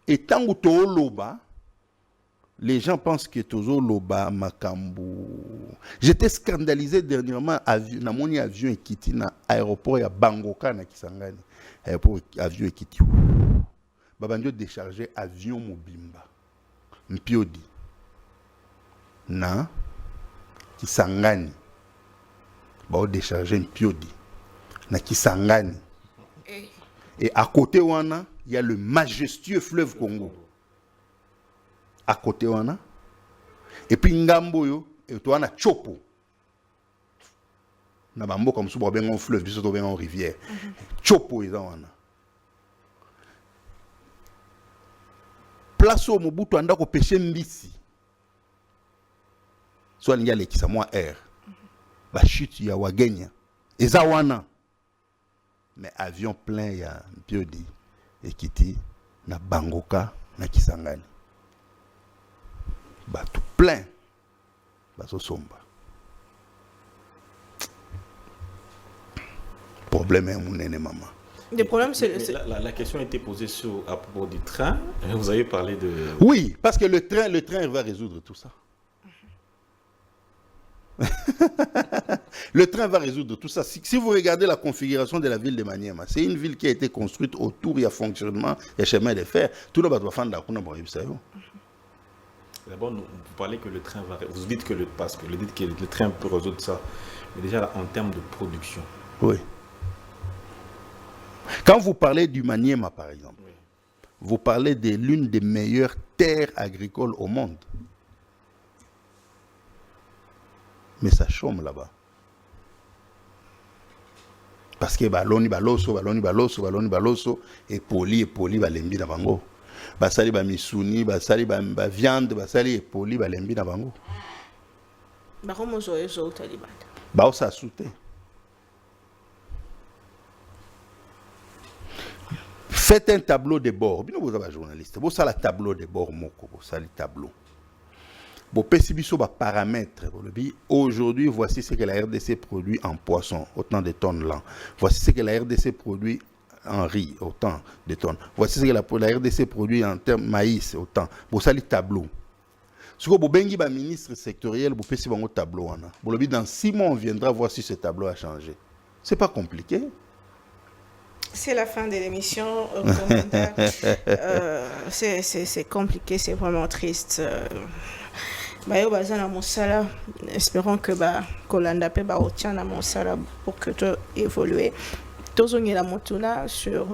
Et tant que to loba, les gens pensent que Tozo Loba Makambu. J'étais scandalisé dernièrement na moni avion ekiti na aéroport ya Bangoka na Kisangani. Aéroport avion ekiti. Babandio décharger avion mobimba. Mpiodi. Na Kisangani. Ba décharger Mpiodi. Na Kisangani. Et à côté wana, il y a le majestueux fleuve Congo. À côté wana. Et puis ngambo yo et to wana chopo. Na bambo comme souba ben un fleuve biso to ben en rivière. Chopo eza wana. Place au Mobutu anda ko pêcher mbisi. Soit linga lekisa moi air. Ba chute ya wagenya. Eza wana. Mais avion plein ya Mpiodi ekiti na Bangoka na Kisangani. Bah tout plein. Baso somba. Problème est mon aîné maman. Le problème c'est la question a été posée à propos du train. Vous avez parlé de... Oui, parce que le train va résoudre tout ça. Le train va résoudre tout ça. Si vous regardez la configuration de la ville de Maniema, c'est une ville qui a été construite autour, il y a fonctionnement, il y a chemin de fer. Tout le monde va faire D'abord, vous parlez que le train va... Vous dites que le train peut résoudre ça. Mais déjà, là, en termes de production. Oui. Quand vous parlez du Maniema, par exemple, oui, vous parlez de l'une des meilleures terres agricoles au monde. Mais ça chôme là-bas. Parce que baloni baloso et poli balembi na bango. Basali ba misuni, basali ba viande, basali et poli balembi na bango. Ba komo zo talibata. Ba o sa souté. Faites un tableau de bord. Bino vous avez journaliste. Vous ça la tableau de bord moko, vous ça le tableau. Bon, pessibiso ba paramètres. Aujourd'hui, voici ce que la RDC produit en poisson, autant de tonnes là. Voici ce que la RDC produit en riz, autant de tonnes. Voici ce que la RDC produit en termes maïs, autant. Bon, ça le tableau. Ce que vous bengi ba ministre sectoriel, vous pessibiso bango tableau wana. Bon, dans 6 mois, on viendra voir si ce tableau a changé. C'est pas compliqué. C'est la fin de l'émission. C'est compliqué, c'est vraiment triste. Bayo baza na mosala, espérons que Kolanda pe ba retient na mosala pour que tu évoluer. Tozongi la motuna sur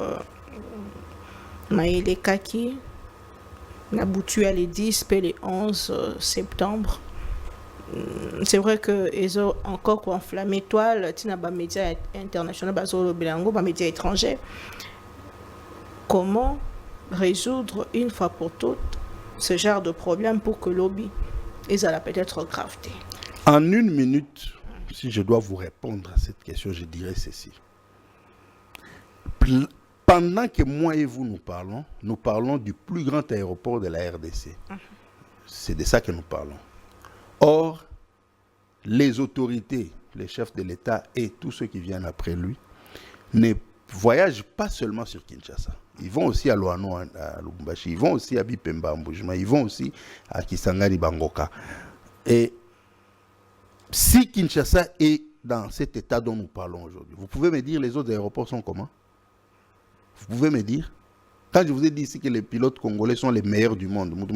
Maïle Kaki na boutu à les 10 et les 11 septembre. C'est vrai que ils ont encore enflammé toile, tina ba médias internationaux bazolo bilango ba médias étrangers. Comment résoudre une fois pour toutes ce genre de problème pour que lobby et ça a peut-être gravité. En 1 minute, si je dois vous répondre à cette question, je dirais ceci. Pendant que moi et vous nous parlons du plus grand aéroport de la RDC. C'est de ça que nous parlons. Or, les autorités, les chefs de l'État et tous ceux qui viennent après lui, ne voyagent pas seulement sur Kinshasa. Ils vont aussi à Loano, à Lubumbashi, ils vont aussi à Bipemba, à Mbujima, ils vont aussi à Kisangani, Bangoka. Et si Kinshasa est dans cet état dont nous parlons aujourd'hui, vous pouvez me dire les autres aéroports sont comment? Vous pouvez me dire? Quand je vous ai dit ici que les pilotes congolais sont les meilleurs du monde, vous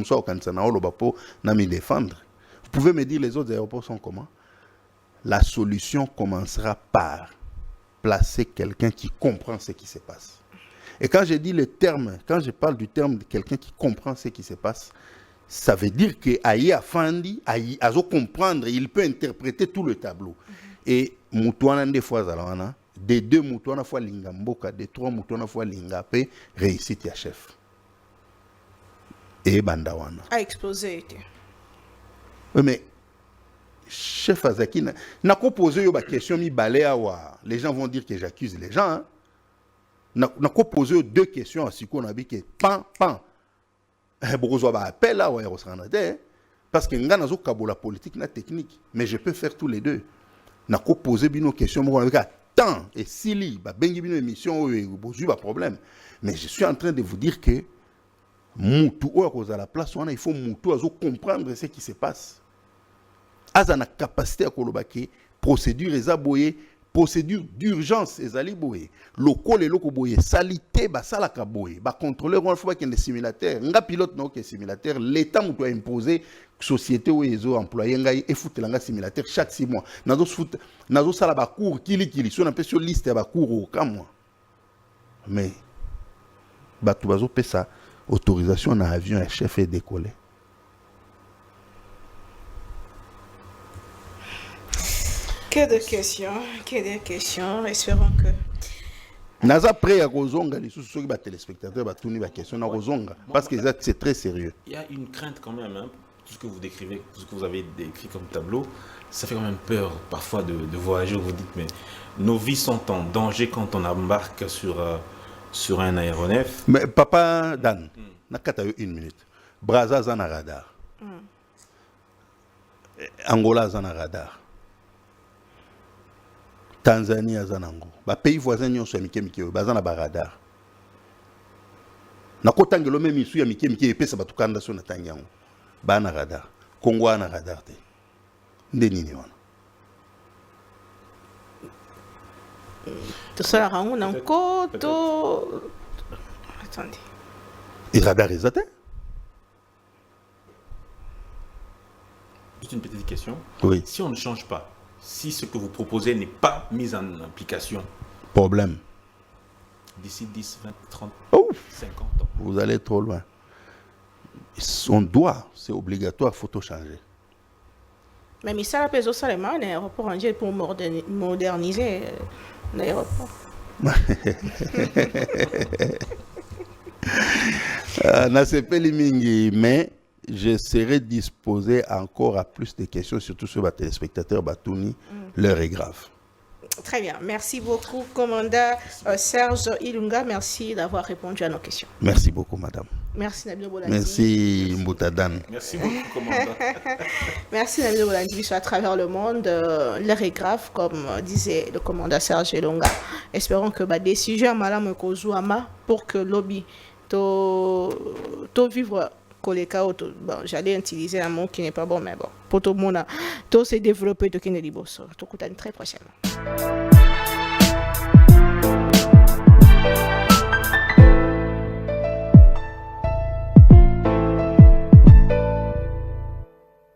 pouvez me dire les autres aéroports sont comment? La solution commencera par placer quelqu'un qui comprend ce qui se passe. Et quand je dis le terme, quand je parle du terme de quelqu'un qui comprend ce qui se passe, ça veut dire que Aïe Afandi, Aïe Azo comprendre, il peut interpréter tout le tableau. Et Moutouana des fois, des 2 Moutouana fois Lingamboka, des 3 Moutouana fois Lingapé, réussite à chef. Et Bandawana. A explosé. Oui, mais chef Azaki n'a pas posé une question, les gens vont dire que j'accuse les gens. Hein? n'a posé 2 questions à Siko Nabi que pan. Bourgeois va appel là, ouais, parce que nga nazo kabola politique na technique, mais je peux faire tous les deux. N'a posé bino question mo avec tant et sili ba bengi bino émission bozu ba problème. Mais je suis en train de vous dire que Moutou à la place il faut Moutou azo comprendre ce qui se passe. Azana capacité à kolobaki procédure ezaboye procédure d'urgence ezali boye local et loko boye salité ba salaka boye ba contrôleur on faut pas qu'il y ait des simulateurs nga pilote non que simulateur l'état moutou a imposé société où ils ont employé ngai et foutre langa simulateur chaque 6 mois nazo sala ba cours kili so na sur liste ba cours au camp mais ba tu bazo pesa autorisation na avion un chef et décoller. Que de questions. Espérons que. Naza prêt à Rozonga, les sous-sous qui téléspectateurs, va tourner la question à Rozonga, parce que c'est très sérieux. Il y a une crainte quand même, hein, tout ce que vous décrivez, tout ce que vous avez décrit comme tableau, ça fait quand même peur parfois de voyager. Vous dites, mais nos vies sont en danger quand on embarque sur un aéronef. Mais papa Dan, nakata 1 minute. Brazza zana radar. Angola zana radar. Tanzanie azanango ba pays voisins nyonso ya mike bazana ba radar na kotangelo même isu ya mike epesa batukanda so na tanyango ba na radar Congo ana radar te ndeni wana tout ça rango na koto attendez et radar ezate juste une petite question. Oui. Si on ne change pas, si ce que vous proposez n'est pas mis en application, problème. D'ici 10, 20, 30, 50 ans. Vous allez trop loin. On doit, c'est obligatoire, il faut tout changer. Mais ça, la au Salema, l'aéroport en Dieu pour moderniser l'aéroport. Mais je serai disposé encore à plus de questions, surtout sur les téléspectateurs Batouni. L'heure est grave. Très bien. Merci beaucoup, commandant Serge Ilunga. Merci d'avoir répondu à nos questions. Merci beaucoup, madame. Merci, Nabil Bolandi. Merci, Mboutadan. Merci beaucoup, commandant. Merci, Nabil Bolandi. À travers le monde, l'heure est grave, comme disait le commandant Serge Ilunga. Espérons que la décision Madame Kozouama pour que le lobby to vivre. Bon, j'allais utiliser un mot qui n'est pas bon, mais bon, pour tout le monde, tout s'est développé de Kennedy Bosso. Tout le monde, très prochainement.